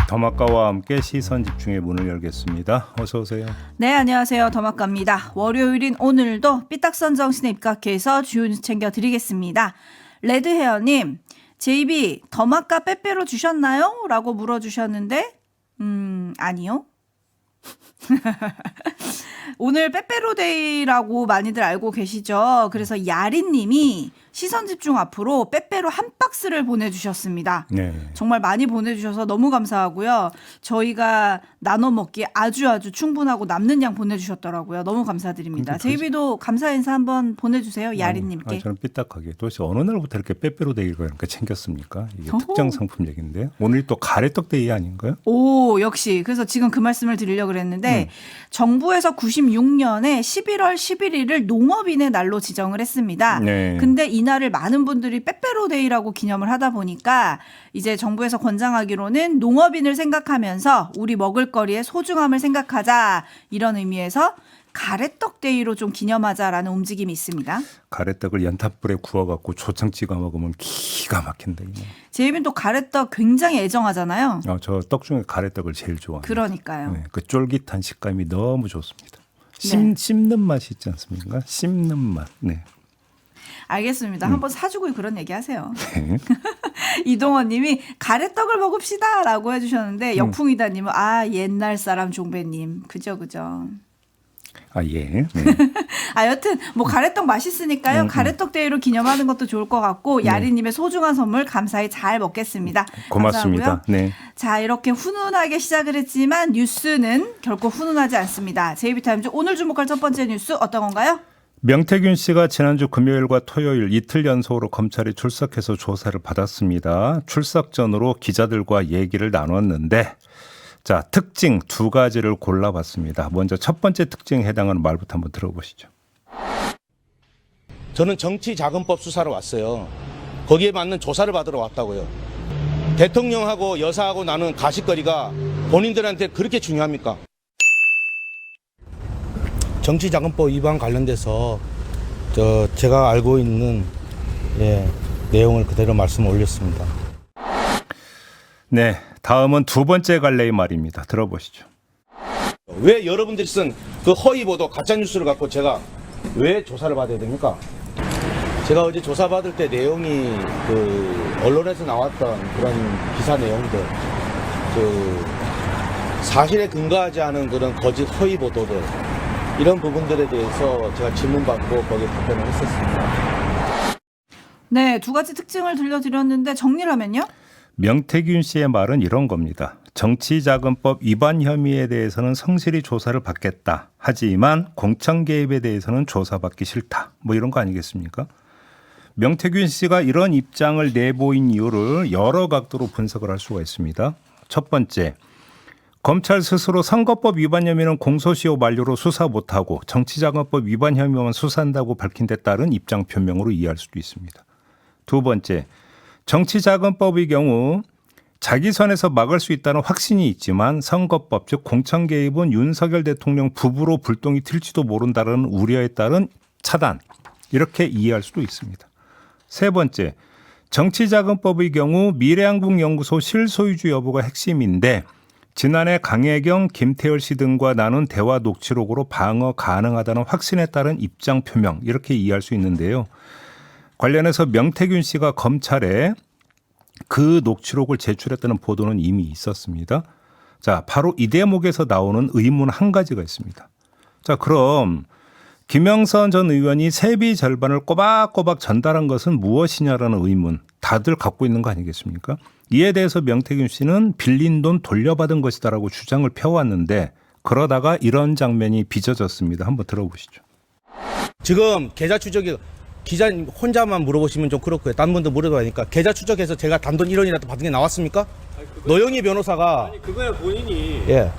더마카와 함께 시선 집중의 문을 열겠습니다. 어서 오세요. 네, 안녕하세요. 더마카입니다. 월요일인 오늘도 삐딱선 정신에 입각해서 주요 뉴스 챙겨드리겠습니다. 레드헤어님, JB 더마카 빼빼로 주셨나요? 라고 물어주셨는데 아니요. 오늘 빼빼로데이라고 많이들 알고 계시죠? 그래서 야린님이 시선집중 앞으로 빼빼로 한 박스를 보내주셨습니다. 네. 정말 많이 보내주셔서 너무 감사하고요. 저희가 나눠 먹기에 아주 충분하고 남는 양 보내주셨더라고요. 너무 감사드립니다. 제이비도 감사 인사 한번 보내주세요. 야린님께. 저는 삐딱하게 도대체 어느 날부터 이렇게 빼빼로데이를 이렇게 챙겼습니까? 이게 특정 상품 얘기인데 오늘이 또 가래떡데이 아닌가요? 오, 역시. 그래서 지금 그 말씀을 드리려고 그랬는데 정부에서 96년에 11월 11일을 농업인의 날로 지정을 했습니다. 네. 근데 이날을 많은 분들이 빼빼로데이라고 기념을 하다 보니까 이제 정부에서 권장하기로는 농업인을 생각하면서 우리 먹을거리의 소중함을 생각하자, 이런 의미에서 가래떡데이로 좀 기념하자라는 움직임이 있습니다. 가래떡을 연탄불에 구워갖고 초청 찍어 먹으면 기가 막힌다. 제이빈 또 가래떡 굉장히 애정하잖아요. 저 떡 중에 가래떡을 제일 좋아합니다. 그러니까요. 네, 그 쫄깃한 식감이 너무 좋습니다. 네. 씹는 맛이 있지 않습니까? 씹는 맛. 네. 알겠습니다. 한번 사주고 그런 얘기 하세요. 네. 이동원 님이 가래떡을 먹읍시다 라고 해주셨는데 역풍이다님은 옛날 사람 종배님. 그죠. 예. 네. 여튼 뭐 가래떡 맛있으니까요. 가래떡 데이로 기념하는 것도 좋을 것 같고 야리님의 소중한 선물 감사히 잘 먹겠습니다. 고맙습니다. 감사하고요. 네. 자, 이렇게 훈훈하게 시작을 했지만 뉴스는 결코 훈훈하지 않습니다. JB타임즈 오늘 주목할 첫 번째 뉴스 어떤 건가요? 명태균 씨가 지난주 금요일과 토요일 이틀 연속으로 검찰에 출석해서 조사를 받았습니다. 출석 전으로 기자들과 얘기를 나눴는데 자, 특징 두 가지를 골라봤습니다. 먼저 첫 번째 특징에 해당하는 말부터 한번 들어보시죠. 저는 정치자금법 수사로 왔어요. 거기에 맞는 조사를 받으러 왔다고요. 대통령하고 여사하고 나눈 가십거리가 본인들한테 그렇게 중요합니까? 정치자금법 위반 관련돼서 제가 알고 있는 내용을 그대로 말씀 올렸습니다. 네, 다음은 두 번째 갈래의 말입니다. 들어보시죠. 왜 여러분들이 쓴 그 허위보도 가짜뉴스를 갖고 제가 왜 조사를 받아야 됩니까? 제가 어제 조사받을 때 내용이 그 언론에서 나왔던 그런 기사 내용들, 그 사실에 근거하지 않은 그런 거짓 허위보도들, 이런 부분들에 대해서 제가 질문받고 거기에 답변을 했었습니다. 네, 두 가지 특징을 들려드렸는데 정리를 하면요. 명태균 씨의 말은 이런 겁니다. 정치자금법 위반 혐의에 대해서는 성실히 조사를 받겠다. 하지만 공천 개입에 대해서는 조사받기 싫다. 뭐 이런 거 아니겠습니까? 명태균 씨가 이런 입장을 내보인 이유를 여러 각도로 분석을 할 수가 있습니다. 첫 번째, 검찰 스스로 선거법 위반 혐의는 공소시효 만료로 수사 못하고 정치자금법 위반 혐의만 수사한다고 밝힌 데 따른 입장 표명으로 이해할 수도 있습니다. 두 번째, 정치자금법의 경우 자기 선에서 막을 수 있다는 확신이 있지만 선거법 즉 공천 개입은 윤석열 대통령 부부로 불똥이 튈지도 모른다는 우려에 따른 차단, 이렇게 이해할 수도 있습니다. 세 번째, 정치자금법의 경우 미래한국연구소 실소유주 여부가 핵심인데 지난해 강혜경, 김태열 씨 등과 나눈 대화 녹취록으로 방어 가능하다는 확신에 따른 입장 표명, 이렇게 이해할 수 있는데요. 관련해서 명태균 씨가 검찰에 그 녹취록을 제출했다는 보도는 이미 있었습니다. 자, 바로 이 대목에서 나오는 의문 한 가지가 있습니다. 자, 그럼 김영선 전 의원이 세비 절반을 꼬박꼬박 전달한 것은 무엇이냐라는 의문 다들 갖고 있는 거 아니겠습니까? 이에 대해서 명태균 씨는 빌린 돈 돌려받은 것이다라고 주장을 펴왔는데 그러다가 이런 장면이 빚어졌습니다. 한번 들어보시죠. 지금 계좌 추적이 기자님 혼자만 물어보시면 좀 그렇고요. 다른 분도 물어봐야 하니까 계좌 추적해서 제가 단돈 1원이라도 받은 게 나왔습니까? 노영희 변호사가 그거야 본인이 예.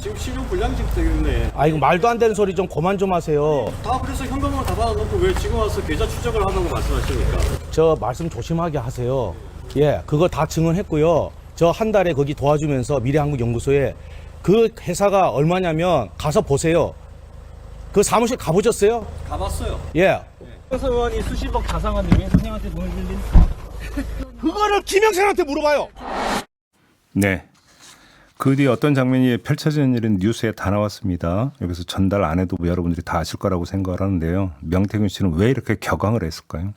지금 신용불량직 때문에 이거 말도 안 되는 소리 좀 그만 좀 하세요. 다 그래서 현금으로 다 받아놓고 왜 지금 와서 계좌 추적을 하다고 말씀하십니까? 저 말씀 조심하게 하세요. 예, 그거 다 증언했고요. 저 한 달에 거기 도와주면서 미래한국연구소에 그 회사가 얼마냐면 가서 보세요. 그 사무실 가보셨어요? 가봤어요. 예. 그래서 의원이 수십억 자산한데 왜 선생님한테 돈을 빌린? 그거를 김영선한테 물어봐요. 네. 그 뒤에 어떤 장면이 펼쳐지는 일은 뉴스에 다 나왔습니다. 여기서 전달 안 해도 여러분들이 다 아실 거라고 생각을 하는데요. 명태균 씨는 왜 이렇게 격앙을 했을까요?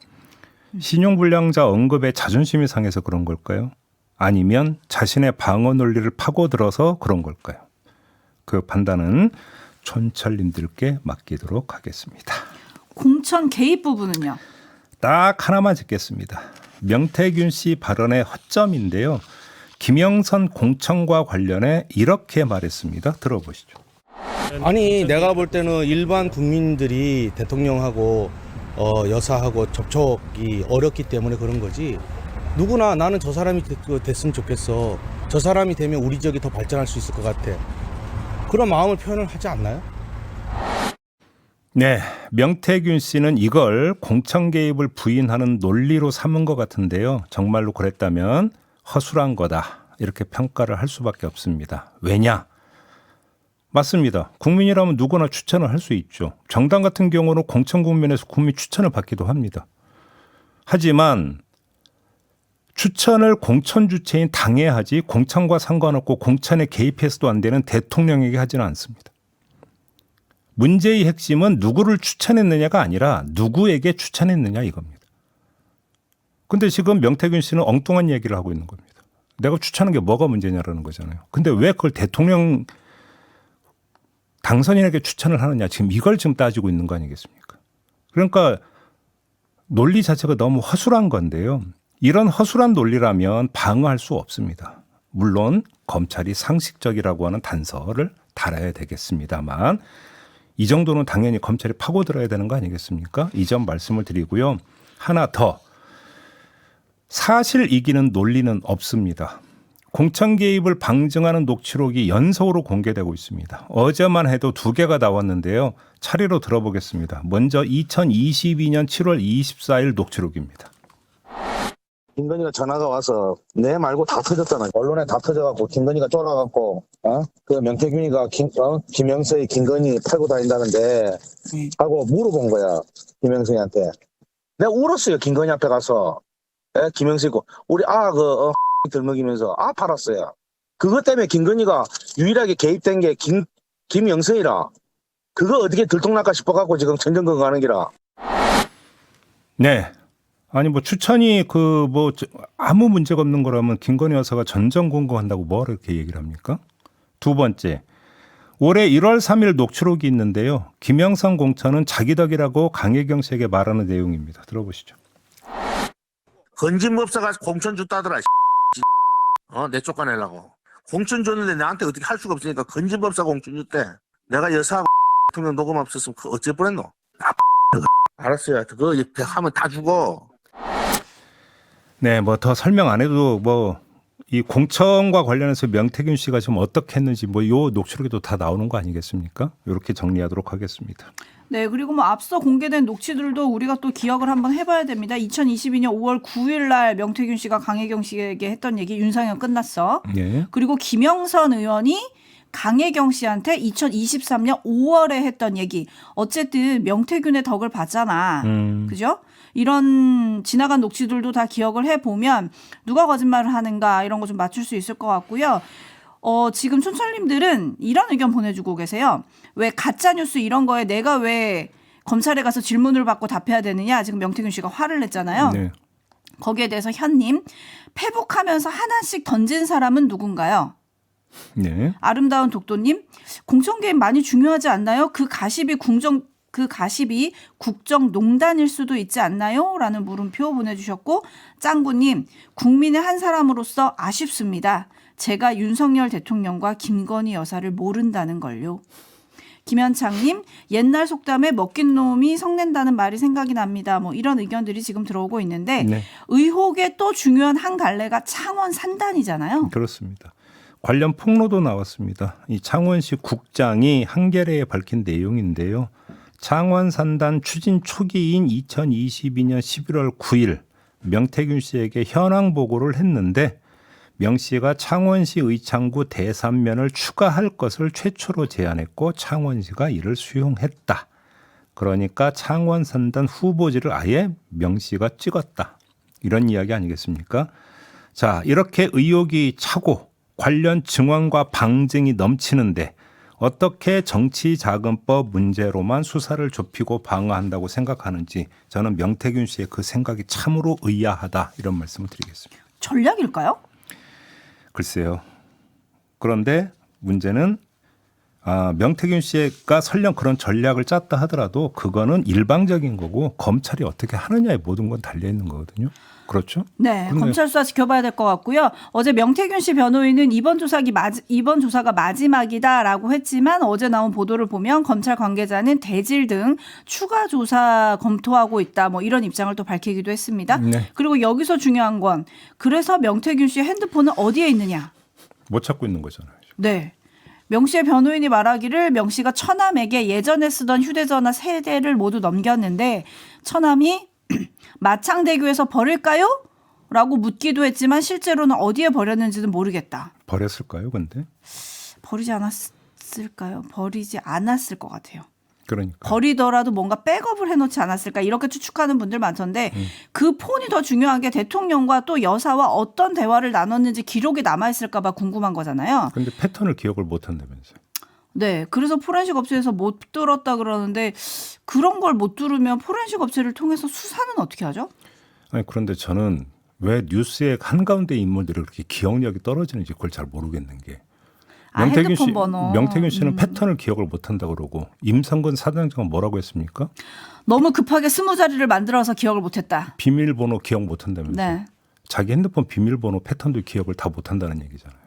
신용불량자 언급에 자존심이 상해서 그런 걸까요? 아니면 자신의 방어 논리를 파고들어서 그런 걸까요? 그 판단은 촌철님들께 맡기도록 하겠습니다. 공천 개입 부분은요? 딱 하나만 짚겠습니다. 명태균 씨 발언의 허점인데요. 김영선 공천과 관련해 이렇게 말했습니다. 들어보시죠. 아니 내가 볼 때는 일반 국민들이 대통령하고 여사하고 접촉이 어렵기 때문에 그런 거지. 누구나 나는 저 사람이 됐으면 좋겠어. 저 사람이 되면 우리 지역이 더 발전할 수 있을 것 같아. 그런 마음을 표현을 하지 않나요? 네, 명태균 씨는 이걸 공천 개입을 부인하는 논리로 삼은 것 같은데요. 정말로 그랬다면 허술한 거다. 이렇게 평가를 할 수밖에 없습니다. 왜냐? 맞습니다. 국민이라면 누구나 추천을 할 수 있죠. 정당 같은 경우는 공천 국면에서 국민 추천을 받기도 합니다. 하지만 추천을 공천 주체인 당에 하지 공천과 상관없고 공천에 개입해서도 안 되는 대통령에게 하지는 않습니다. 문제의 핵심은 누구를 추천했느냐가 아니라 누구에게 추천했느냐 이겁니다. 근데 지금 명태균 씨는 엉뚱한 얘기를 하고 있는 겁니다. 내가 추천한 게 뭐가 문제냐라는 거잖아요. 근데 왜 그걸 대통령 당선인에게 추천을 하느냐 지금 이걸 지금 따지고 있는 거 아니겠습니까? 그러니까 논리 자체가 너무 허술한 건데요. 이런 허술한 논리라면 방어할 수 없습니다. 물론 검찰이 상식적이라고 하는 단서를 달아야 되겠습니다만 이 정도는 당연히 검찰이 파고들어야 되는 거 아니겠습니까? 이 점 말씀을 드리고요. 하나 더. 사실 이기는 논리는 없습니다. 공천 개입을 방증하는 녹취록이 연속으로 공개되고 있습니다. 어제만 해도 2개가 나왔는데요. 차례로 들어보겠습니다. 먼저 2022년 7월 24일 녹취록입니다. 김건희가 전화가 와서 내 말고 다 터졌잖아. 언론에 다 터져갖고 김건희가 쫄아갖고 그 명태균이가 김영서의 김건희 팔고 다닌다는데 하고 물어본 거야. 김영서한테. 내가 울었어요. 김건희 앞에 가서. 김영서고 우리 들먹이면서 팔았어요. 그것 때문에 김건희가 유일하게 개입된 게 김영서이라. 그거 어떻게 들통날까 싶어갖고 지금 전전긍긍 하는 기라. 네. 아니 뭐 추천이 아무 문제가 없는 거라면 김건희 여사가 전전긍긍한다고 뭐를 이렇게 얘기를 합니까? 두 번째. 올해 1월 3일 녹취록이 있는데요. 김영선 공천은 자기 덕이라고 강혜경 씨에게 말하는 내용입니다. 들어보시죠. 건진법사가 공천 줬다더라. 내 쫓아내려고. 공천 줬는데 나한테 어떻게 할 수가 없으니까 건진법사가 공천 줬대. 내가 여사하고 대통령 녹음 없었으면 그거 어째 뻔했노? 알았어요. 그거 하면 다 죽어. 네, 뭐 더 설명 안 해도 이 공천과 관련해서 명태균 씨가 좀 어떻게 했는지 요 녹취록에도 다 나오는 거 아니겠습니까? 이렇게 정리하도록 하겠습니다. 네, 그리고 앞서 공개된 녹취들도 우리가 또 기억을 한번 해봐야 됩니다. 2022년 5월 9일 날 명태균 씨가 강혜경 씨에게 했던 얘기 윤상현 끝났어. 네. 그리고 김영선 의원이 강혜경 씨한테 2023년 5월에 했던 얘기. 어쨌든 명태균의 덕을 봤잖아. 그죠? 이런 지나간 녹취들도 다 기억을 해보면 누가 거짓말을 하는가 이런 거 좀 맞출 수 있을 것 같고요. 지금 촌철님들은 이런 의견 보내주고 계세요. 왜 가짜뉴스 이런 거에 내가 왜 검찰에 가서 질문을 받고 답해야 되느냐. 지금 명태균 씨가 화를 냈잖아요. 네. 거기에 대해서 현님, 페북하면서 하나씩 던진 사람은 누군가요? 네. 아름다운 독도님, 공천 개입 많이 중요하지 않나요? 그 가십이 국정농단일 수도 있지 않나요? 라는 물음표 보내주셨고, 짱구님, 국민의 한 사람으로서 아쉽습니다. 제가 윤석열 대통령과 김건희 여사를 모른다는 걸요. 김현창님, 옛날 속담에 먹긴 놈이 성낸다는 말이 생각이 납니다. 뭐 이런 의견들이 지금 들어오고 있는데 네. 의혹의 또 중요한 한 갈래가 창원 산단이잖아요. 그렇습니다. 관련 폭로도 나왔습니다. 이 창원시 국장이 한겨레에 밝힌 내용인데요. 창원 산단 추진 초기인 2022년 11월 9일 명태균 씨에게 현황 보고를 했는데 명 씨가 창원시 의창구 대산면을 추가할 것을 최초로 제안했고 창원시가 이를 수용했다. 그러니까 창원 산단 후보지를 아예 명 씨가 찍었다. 이런 이야기 아니겠습니까? 자, 이렇게 의혹이 차고 관련 증언과 방증이 넘치는데 어떻게 정치자금법 문제로만 수사를 좁히고 방어한다고 생각하는지 저는 명태균 씨의 그 생각이 참으로 의아하다 이런 말씀을 드리겠습니다. 전략일까요? 글쎄요. 그런데 문제는 명태균 씨가 설령 그런 전략을 짰다 하더라도 그거는 일방적인 거고 검찰이 어떻게 하느냐에 모든 건 달려 있는 거거든요. 그렇죠? 네, 근데 검찰 수사 지켜봐야 될 것 같고요. 어제 명태균 씨 변호인은 이번 조사가 마지막이다라고 했지만 어제 나온 보도를 보면 검찰 관계자는 대질 등 추가 조사 검토하고 있다. 뭐 이런 입장을 또 밝히기도 했습니다. 네. 그리고 여기서 중요한 건 그래서 명태균 씨의 핸드폰은 어디에 있느냐? 못 찾고 있는 거잖아요. 네. 명 씨의 변호인이 말하기를 명 씨가 처남에게 예전에 쓰던 휴대전화 3대를 모두 넘겼는데 처남이 마창대교에서 버릴까요? 라고 묻기도 했지만 실제로는 어디에 버렸는지는 모르겠다. 버렸을까요, 근데? 버리지 않았을까요? 버리지 않았을 것 같아요. 그러니까. 버리더라도 뭔가 백업을 해놓지 않았을까 이렇게 추측하는 분들 많던데 그 폰이 더 중요한 게 대통령과 또 여사와 어떤 대화를 나눴는지 기록이 남아있을까 봐 궁금한 거잖아요. 근데 패턴을 기억을 못 한다면서요. 네. 그래서 포렌식 업체에서 못 들었다 그러는데 그런 걸 못 들으면 포렌식 업체를 통해서 수사는 어떻게 하죠? 아니 그런데 저는 왜 뉴스의 한가운데 인물들이 그렇게 기억력이 떨어지는지 그걸 잘 모르겠는 게 핸드폰 번호. 명태균 씨는 패턴을 기억을 못 한다 그러고 임성근 사단장은 뭐라고 했습니까? 너무 급하게 20자리를 만들어서 기억을 못했다. 비밀번호 기억 못 한다면서요. 네. 자기 핸드폰 비밀번호 패턴도 기억을 다 못 한다는 얘기잖아요.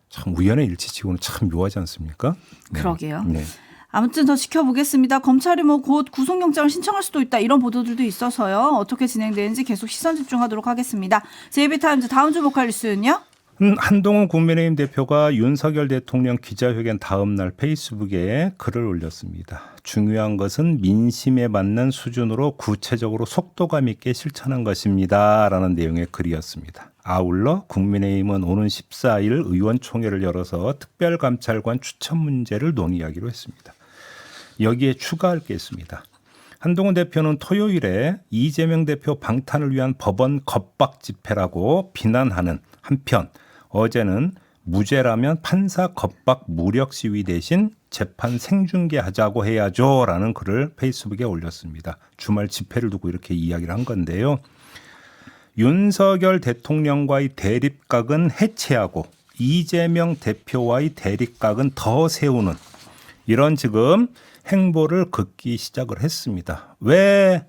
참 우연의 일치치고는 참 묘하지 않습니까? 네. 그러게요. 네. 아무튼 더 지켜보겠습니다. 검찰이 뭐 곧 구속영장을 신청할 수도 있다 이런 보도들도 있어서요. 어떻게 진행되는지 계속 시선 집중하도록 하겠습니다. JB타임즈 다음 주목할 뉴스는요? 한동훈 국민의힘 대표가 윤석열 대통령 기자회견 다음 날 페이스북에 글을 올렸습니다. 중요한 것은 민심에 맞는 수준으로 구체적으로 속도감 있게 실천한 것입니다. 라는 내용의 글이었습니다. 아울러 국민의힘은 오는 14일 의원총회를 열어서 특별감찰관 추천 문제를 논의하기로 했습니다. 여기에 추가할 게 있습니다. 한동훈 대표는 토요일에 이재명 대표 방탄을 위한 법원 겁박 집회라고 비난하는 한편 어제는 무죄라면 판사 겁박 무력 시위 대신 재판 생중계하자고 해야죠라는 글을 페이스북에 올렸습니다. 주말 집회를 두고 이렇게 이야기를 한 건데요. 윤석열 대통령과의 대립각은 해체하고 이재명 대표와의 대립각은 더 세우는 이런 지금 행보를 긋기 시작을 했습니다. 왜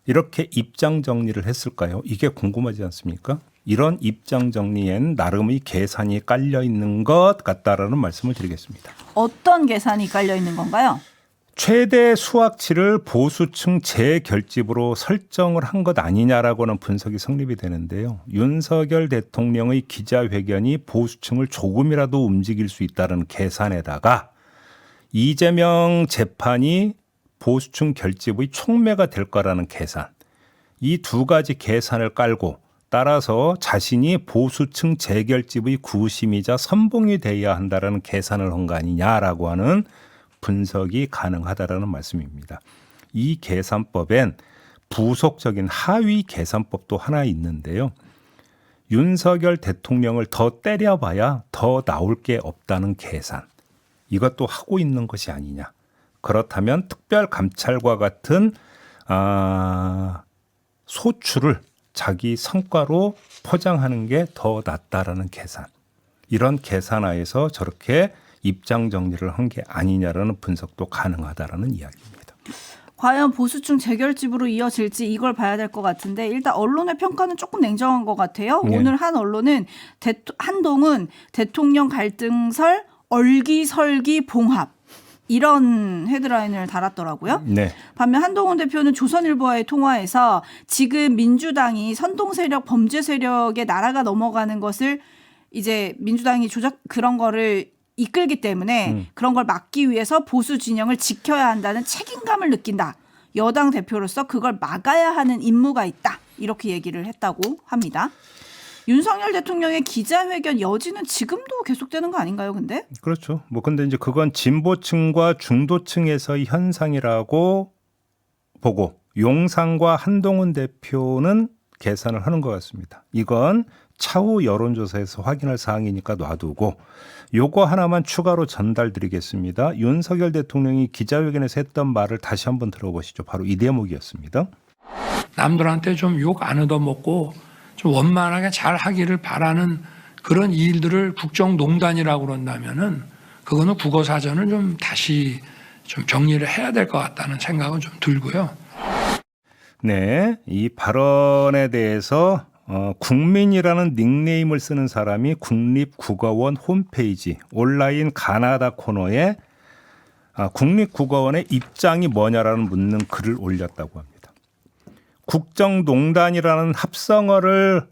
이렇게 입장 정리를 했을까요? 이게 궁금하지 않습니까? 이런 입장 정리엔 나름의 계산이 깔려 있는 것 같다라는 말씀을 드리겠습니다. 어떤 계산이 깔려 있는 건가요? 최대 수확치를 보수층 재결집으로 설정을 한 것 아니냐라고는 분석이 성립이 되는데요. 윤석열 대통령의 기자회견이 보수층을 조금이라도 움직일 수 있다는 계산에다가 이재명 재판이 보수층 결집의 촉매가 될 거라는 계산. 이 두 가지 계산을 깔고 따라서 자신이 보수층 재결집의 구심이자 선봉이 돼야 한다는 계산을 한 거 아니냐라고 하는 분석이 가능하다라는 말씀입니다. 이 계산법엔 부속적인 하위 계산법도 하나 있는데요. 윤석열 대통령을 더 때려봐야 더 나올 게 없다는 계산. 이것도 하고 있는 것이 아니냐. 그렇다면 특별감찰과 같은 소출을 자기 성과로 포장하는 게 더 낫다라는 계산. 이런 계산하에서 저렇게 입장 정리를 한 게 아니냐라는 분석도 가능하다라는 이야기입니다. 과연 보수층 재결집으로 이어질지 이걸 봐야 될 것 같은데 일단 언론의 평가는 조금 냉정한 것 같아요. 네. 오늘 한 언론은 한동훈 대통령 갈등설 얼기설기 봉합 이런 헤드라인을 달았더라고요. 네. 반면 한동훈 대표는 조선일보와의 통화에서 지금 민주당이 선동 세력, 범죄 세력의 나라가 넘어가는 것을 이제 민주당이 그런 거를 이끌기 때문에 그런 걸 막기 위해서 보수 진영을 지켜야 한다는 책임감을 느낀다. 여당 대표로서 그걸 막아야 하는 임무가 있다. 이렇게 얘기를 했다고 합니다. 윤석열 대통령의 기자회견 여지는 지금도 계속되는 거 아닌가요, 근데? 그렇죠. 뭐 근데 이제 그건 진보층과 중도층에서의 현상이라고 보고 용산과 한동훈 대표는 계산을 하는 것 같습니다. 이건 차후 여론조사에서 확인할 사항이니까 놔두고 요거 하나만 추가로 전달드리겠습니다. 윤석열 대통령이 기자회견에서 했던 말을 다시 한번 들어보시죠. 바로 이 대목이었습니다. 남들한테 좀 욕 안 얻어먹고 좀 원만하게 잘 하기를 바라는 그런 일들을 국정농단이라고 그런다면은 그거는 국어사전을 좀 다시 좀 정리를 해야 될 것 같다는 생각은 좀 들고요. 네, 이 발언에 대해서 국민이라는 닉네임을 쓰는 사람이 국립국어원 홈페이지 온라인 가나다 코너에 국립국어원의 입장이 뭐냐라는 묻는 글을 올렸다고 합니다. 국정농단이라는 합성어를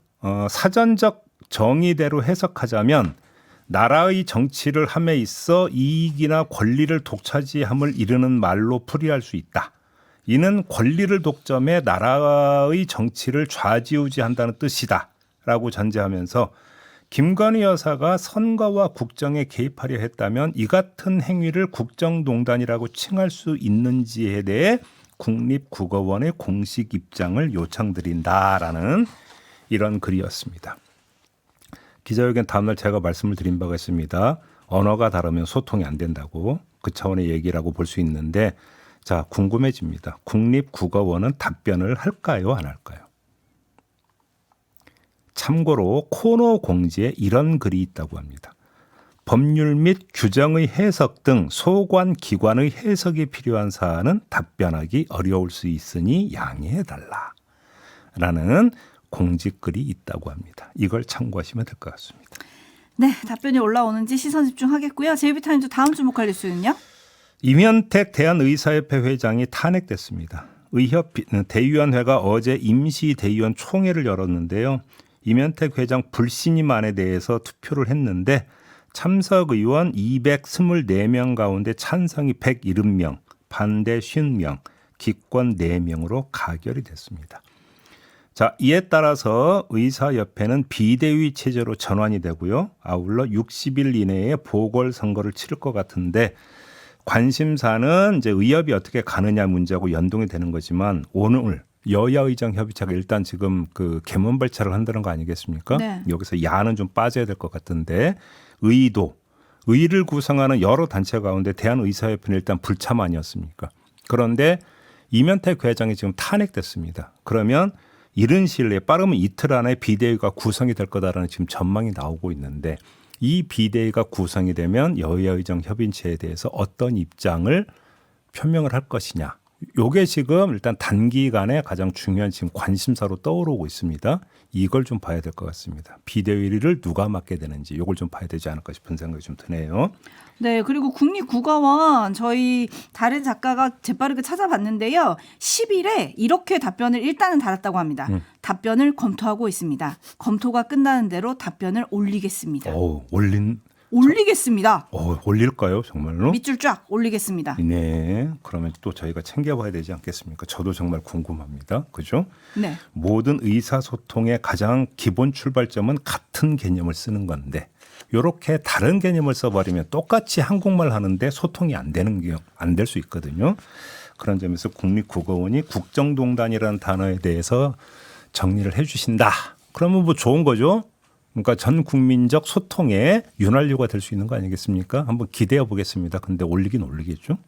사전적 정의대로 해석하자면 나라의 정치를 함에 있어 이익이나 권리를 독차지함을 이르는 말로 풀이할 수 있다. 이는 권리를 독점해 나라의 정치를 좌지우지한다는 뜻이다 라고 전제하면서 김건희 여사가 선거와 국정에 개입하려 했다면 이 같은 행위를 국정농단이라고 칭할 수 있는지에 대해 국립국어원의 공식 입장을 요청드린다라는 이런 글이었습니다. 기자회견 다음날 제가 말씀을 드린 바가 있습니다. 언어가 다르면 소통이 안 된다고 그 차원의 얘기라고 볼 수 있는데 자, 궁금해집니다. 국립국어원은 답변을 할까요? 안 할까요? 참고로 코너 공지에 이런 글이 있다고 합니다. 법률 및 규정의 해석 등 소관 기관의 해석이 필요한 사안은 답변하기 어려울 수 있으니 양해해달라 라는 공지글이 있다고 합니다. 이걸 참고하시면 될 것 같습니다. 네, 답변이 올라오는지 시선 집중하겠고요. 제이비타임즈 다음 주목할 뉴스는요? 이면택 대한의사협회 회장이 탄핵됐습니다. 의협 대의원회가 어제 임시 대의원 총회를 열었는데요. 이면택 회장 불신임안에 대해서 투표를 했는데 참석 의원 224명 가운데 찬성이 170명, 반대 50명, 기권 4명으로 가결이 됐습니다. 자, 이에 따라서 의사협회는 비대위 체제로 전환이 되고요. 아울러 60일 이내에 보궐선거를 치를 것 같은데 관심사는 이제 의협이 어떻게 가느냐 문제하고 연동이 되는 거지만 오늘 여야의정협의체가 일단 지금 그 개문발차를 한다는 거 아니겠습니까? 네. 여기서 야는 좀 빠져야 될 것 같은데 의를 구성하는 여러 단체 가운데 대한의사협회는 일단 불참 아니었습니까? 그런데 이면택 회장이 지금 탄핵됐습니다. 그러면 이른 시일 내에 빠르면 이틀 안에 비대위가 구성이 될 거다라는 지금 전망이 나오고 있는데 이 비대위가 구성이 되면 여야의정 협의체에 대해서 어떤 입장을 표명을 할 것이냐. 요게 지금 일단 단기간에 가장 중요한 지금 관심사로 떠오르고 있습니다. 이걸 좀 봐야 될 것 같습니다. 비대위를 누가 맡게 되는지 요걸 좀 봐야 되지 않을까 싶은 생각이 좀 드네요. 네, 그리고 국립국어원 저희 다른 작가가 재빠르게 찾아봤는데요. 10일에 이렇게 답변을 일단은 달았다고 합니다. 답변을 검토하고 있습니다. 검토가 끝나는 대로 답변을 올리겠습니다. 올리겠습니다. 올릴까요, 정말로? 밑줄 쫙 올리겠습니다. 네, 그러면 또 저희가 챙겨봐야 되지 않겠습니까? 저도 정말 궁금합니다. 그죠? 네. 모든 의사소통의 가장 기본 출발점은 같은 개념을 쓰는 건데 이렇게 다른 개념을 써버리면 똑같이 한국말 하는데 소통이 안 되는 게 안 될 수 있거든요. 그런 점에서 국립국어원이 국정농단이라는 단어에 대해서 정리를 해 주신다. 그러면 뭐 좋은 거죠. 그러니까 전 국민적 소통의 윤활유가 될 수 있는 거 아니겠습니까? 한번 기대해 보겠습니다. 근데 올리긴 올리겠죠?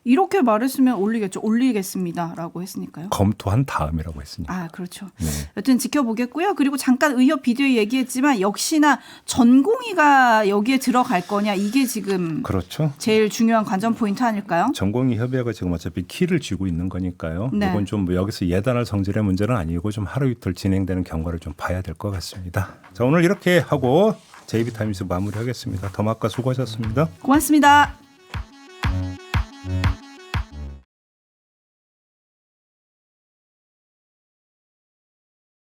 이렇게 말했으면 올리겠죠. 올리겠습니다라고 했으니까요. 검토한 다음이라고 했으니까. 아, 그렇죠. 네. 여튼 지켜보겠고요. 그리고 잠깐 의협 비대위 얘기했지만 역시나 전공의가 여기에 들어갈 거냐 이게 지금 그렇죠. 제일 중요한 관전 포인트 아닐까요? 전공의 협의회가 지금 어차피 키를 쥐고 있는 거니까요. 네. 이건 좀 여기서 예단할 성질의 문제는 아니고 좀 하루 이틀 진행되는 경과를 좀 봐야 될 것 같습니다. 자, 오늘 이렇게 하고 JB타임스 마무리하겠습니다. 더마카 수고하셨습니다. 고맙습니다.